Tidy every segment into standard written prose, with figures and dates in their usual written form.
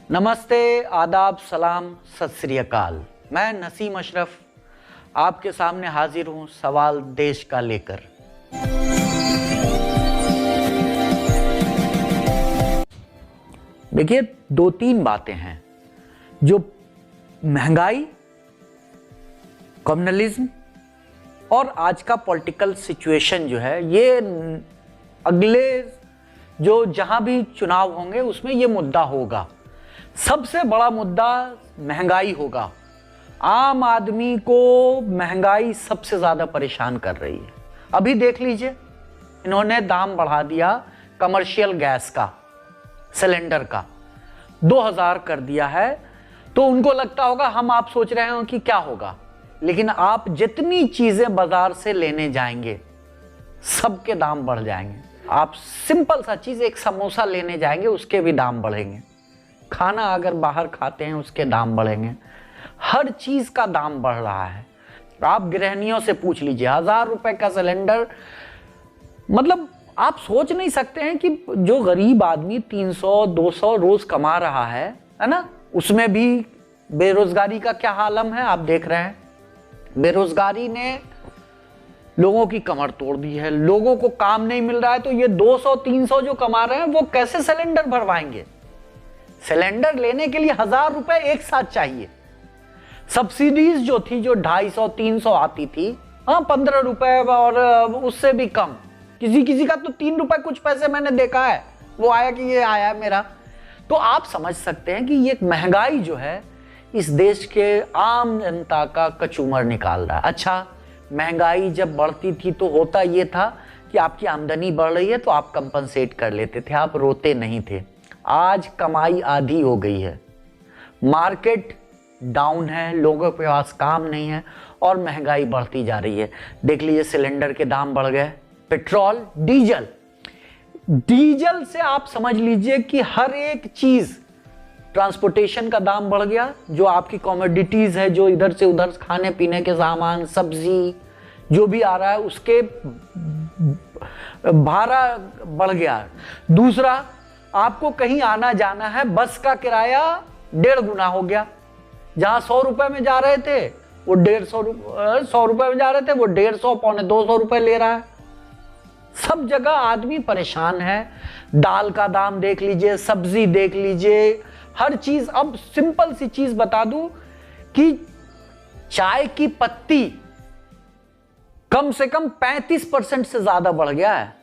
नमस्ते, आदाब, सलाम, सत श्री अकाल। मैं नसीम अशरफ आपके सामने हाजिर हूँ सवाल देश का लेकर। देखिए, दो तीन बातें हैं जो महंगाई, कम्युनलिज्म और आज का पॉलिटिकल सिचुएशन जो है, ये अगले जो जहां भी चुनाव होंगे उसमें ये मुद्दा होगा। सबसे बड़ा मुद्दा महंगाई होगा। आम आदमी को महंगाई सबसे ज्यादा परेशान कर रही है। अभी देख लीजिए, इन्होंने दाम बढ़ा दिया कमर्शियल गैस का, सिलेंडर का 2000 कर दिया है। तो उनको लगता होगा हम आप सोच रहे हो कि क्या होगा, लेकिन आप जितनी चीजें बाजार से लेने जाएंगे सबके दाम बढ़ जाएंगे। आप सिंपल सा चीज, एक समोसा लेने जाएंगे उसके भी दाम बढ़ेंगे। खाना अगर बाहर खाते हैं उसके दाम बढ़ेंगे। हर चीज का दाम बढ़ रहा है। आप गृहिणियों से पूछ लीजिए, 1000 रुपए का सिलेंडर, मतलब आप सोच नहीं सकते हैं कि जो गरीब आदमी 300-200 रोज कमा रहा है ना, उसमें भी बेरोजगारी का क्या हालम है आप देख रहे हैं। बेरोजगारी ने लोगों की कमर तोड़ दी है। लोगों को काम नहीं मिल रहा है, तो ये 200-300 जो कमा रहे हैं वो कैसे सिलेंडर भरवाएंगे। सिलेंडर लेने के लिए 1000 रुपए एक साथ चाहिए। सब्सिडीज जो थी, जो 250-300 आती थी, 15 रुपए और उससे भी कम, किसी का तो 3 रुपए कुछ पैसे मैंने देखा है, वो आया कि ये आया मेरा। तो आप समझ सकते हैं कि ये महंगाई जो है इस देश के आम जनता का कचूमर निकाल रहा है। अच्छा, महंगाई जब बढ़ती थी तो होता ये था कि आपकी आमदनी बढ़ रही है तो आप कंपनसेट कर लेते थे, आप रोते नहीं थे। आज कमाई आधी हो गई है, मार्केट डाउन है, लोगों के पास काम नहीं है और महंगाई बढ़ती जा रही है। देख लीजिए, सिलेंडर के दाम बढ़ गए, पेट्रोल, डीजल से आप समझ लीजिए कि हर एक चीज, ट्रांसपोर्टेशन का दाम बढ़ गया। जो आपकी कमोडिटीज है, जो इधर से उधर खाने पीने के सामान, सब्जी जो भी आ रहा है, उसके भाड़ा बढ़ गया। दूसरा, आपको कहीं आना जाना है, बस का किराया 1.5 गुना हो गया। जहां 100 रुपए में जा रहे थे वो 100 रुपए में जा रहे थे, वो 150, 250 रुपए ले रहा है। सब जगह आदमी परेशान है। दाल का दाम देख लीजिए, सब्जी देख लीजिए, हर चीज। अब सिंपल सी चीज बता दूं कि चाय की पत्ती कम से कम 35% से ज्यादा बढ़ गया है।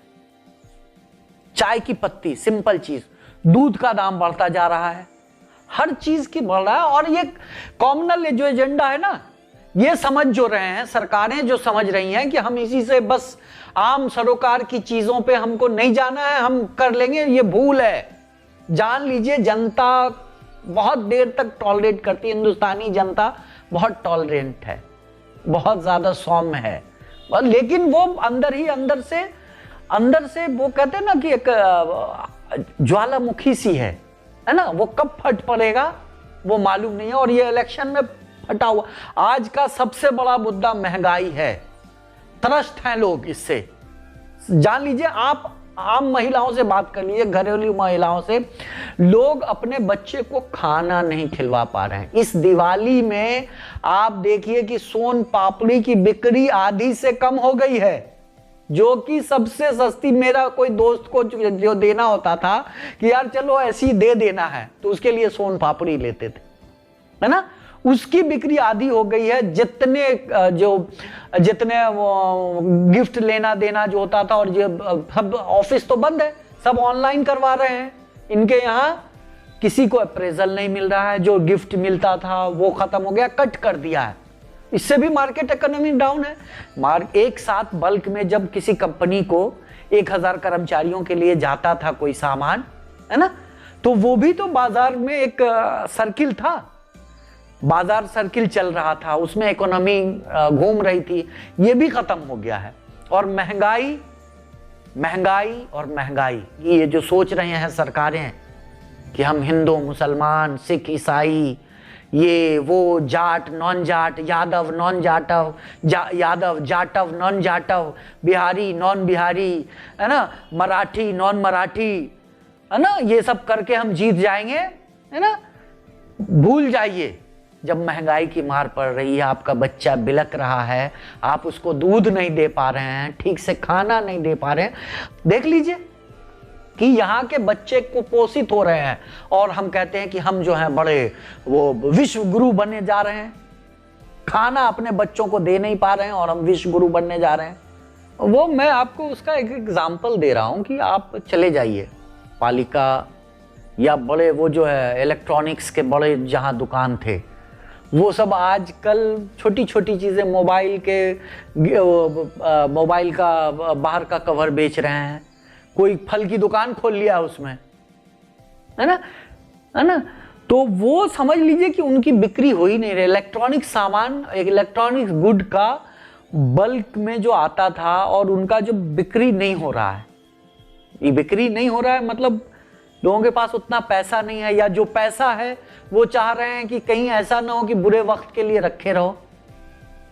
चाय की पत्ती, सिंपल चीज। दूध का दाम बढ़ता जा रहा है, हर चीज की बढ़ रहा है। और ये कॉमनल जो एजेंडा है ना, ये समझ जो रहे हैं सरकारें, जो समझ रही हैं कि हम इसी से बस आम सरोकार की चीजों पे हमको नहीं जाना है, हम कर लेंगे, ये भूल है। जान लीजिए, जनता बहुत देर तक टॉलरेट करती है। हिंदुस्तानी जनता बहुत टॉलरेंट है, बहुत ज्यादा सौम्य है, लेकिन वो अंदर से वो कहते हैं ना कि एक ज्वालामुखी सी है ना, वो कब फट पड़ेगा वो मालूम नहीं है। और ये इलेक्शन में फटा हुआ। आज का सबसे बड़ा मुद्दा महंगाई है। त्रस्त हैं लोग इससे, जान लीजिए। आप आम महिलाओं से बात कर लीजिए, घरेलू महिलाओं से, लोग अपने बच्चे को खाना नहीं खिलवा पा रहे हैं। इस दिवाली में आप देखिए कि सोन पापड़ी की बिक्री आधी से कम हो गई है, जो कि सबसे सस्ती। मेरा कोई दोस्त को जो देना होता था कि यार चलो ऐसी दे देना है, तो उसके लिए सोन पापड़ी लेते थे, है ना, उसकी बिक्री आधी हो गई है। जितने गिफ्ट लेना देना जो होता था, और सब ऑफिस तो बंद है, सब ऑनलाइन करवा रहे हैं। इनके यहाँ किसी को अप्रेजल नहीं मिल रहा है, जो गिफ्ट मिलता था वो खत्म हो गया, कट कर दिया है। इससे भी मार्केट इकोनॉमी डाउन है। एक साथ बल्क में जब किसी कंपनी को 1000 कर्मचारियों के लिए जाता था कोई सामान, है ना, तो वो भी तो बाजार में एक सर्किल था, बाजार सर्किल चल रहा था, उसमें इकोनॉमी घूम रही थी। ये भी खत्म हो गया है। और महंगाई और महंगाई, ये जो सोच रहे हैं सरकारें कि हम हिंदू, मुसलमान, सिख, ईसाई, ये वो, Jat non Jat, Yadav non Jatav, Yadav Jatav non Jatav, Bihari non Bihari, है ना, मराठी नॉन मराठी, है ना, ये सब करके हम जीत जाएंगे, है ना। भूल जाइए, जब महंगाई की मार पड़ रही है, आपका बच्चा बिलक रहा है, आप उसको दूध नहीं दे पा रहे हैं, ठीक से खाना नहीं दे पा रहे हैं, देख लीजिए कि यहाँ के बच्चे कुपोषित हो रहे हैं और हम कहते हैं कि हम जो हैं बड़े वो विश्व गुरु बनने जा रहे हैं, खाना अपने बच्चों को दे नहीं पा रहे हैं और हम विश्व गुरु बनने जा रहे हैं। वो मैं आपको उसका एक एग्जाम्पल दे रहा हूँ कि आप चले जाइए पालिका या बड़े वो जो है इलेक्ट्रॉनिक्स के बड़े जहाँ दुकान थे, वो सब आजकल छोटी छोटी चीज़ें मोबाइल का बाहर का कवर बेच रहे हैं, कोई फल की दुकान खोल लिया उसमें, है ना। तो वो समझ लीजिए कि उनकी बिक्री हो ही नहीं रही। इलेक्ट्रॉनिक सामान, इलेक्ट्रॉनिक्स गुड का बल्क में जो आता था और उनका जो बिक्री नहीं हो रहा है, ये बिक्री नहीं हो रहा है मतलब लोगों के पास उतना पैसा नहीं है, या जो पैसा है वो चाह रहे हैं कि कहीं ऐसा ना हो कि बुरे वक्त के लिए रखे रहो,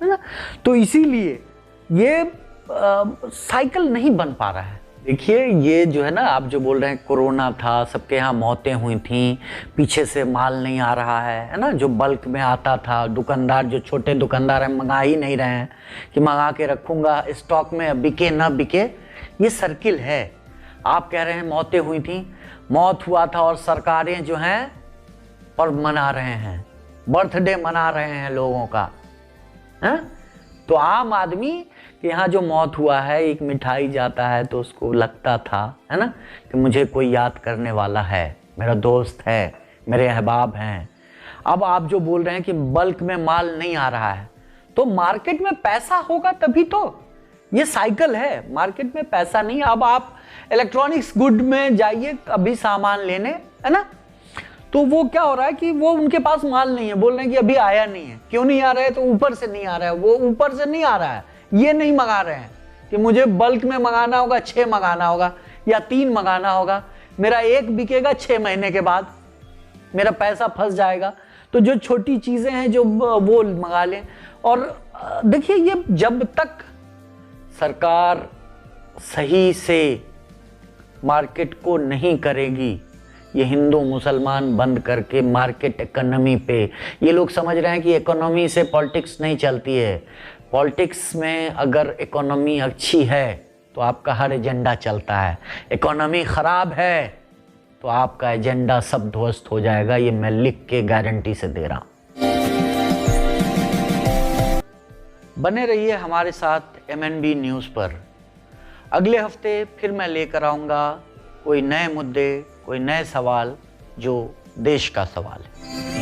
है ना। तो इसीलिए ये साइकिल नहीं बन पा रहा है। देखिए ये जो है ना, आप जो बोल रहे हैं कोरोना था, सबके यहाँ मौतें हुई थी, पीछे से माल नहीं आ रहा है ना, जो बल्क में आता था, दुकानदार जो छोटे दुकानदार हैं मंगा ही नहीं रहे हैं कि मंगा के रखूँगा स्टॉक में, बिके ना बिके, ये सर्किल है। आप कह रहे हैं मौतें हुई थी, मौत हुआ था और सरकारें जो हैं पर्व मना रहे हैं, बर्थडे मना रहे हैं लोगों का, है? तो आम आदमी के यहाँ जो मौत हुआ है, एक मिठाई जाता है तो उसको लगता था, है ना, कि मुझे कोई याद करने वाला है, मेरा दोस्त है, मेरे अहबाब हैं। अब आप जो बोल रहे हैं कि बल्क में माल नहीं आ रहा है, तो मार्केट में पैसा होगा तभी तो, ये साइकिल है, मार्केट में पैसा नहीं। अब आप इलेक्ट्रॉनिक्स गुड में जाइए अभी सामान लेने, है ना, तो वो क्या हो रहा है कि वो उनके पास माल नहीं है, बोल रहे हैं कि अभी आया नहीं है। क्यों नहीं आ रहा है? तो ऊपर से नहीं आ रहा है, वो ऊपर से नहीं आ रहा है, ये नहीं मंगा रहे हैं कि मुझे बल्क में मंगाना होगा, 6 मंगाना होगा या 3 मंगाना होगा, मेरा एक बिकेगा 6 महीने के बाद, मेरा पैसा फंस जाएगा। तो जो छोटी चीजें हैं जो वो मंगा लें। और देखिए ये जब तक सरकार सही से मार्केट को नहीं करेगी, ये हिंदू मुसलमान बंद करके मार्केट इकोनॉमी पे, ये लोग समझ रहे हैं कि इकोनॉमी से पॉलिटिक्स नहीं चलती है। पॉलिटिक्स में अगर इकोनॉमी अच्छी है तो आपका हर एजेंडा चलता है, इकोनॉमी खराब है तो आपका एजेंडा सब ध्वस्त हो जाएगा, ये मैं लिख के गारंटी से दे रहा हूं। बने रहिए हमारे साथ MNB न्यूज़ पर। अगले हफ्ते फिर मैं लेकर आऊँगा कोई नए मुद्दे, कोई नए सवाल जो देश का सवाल है।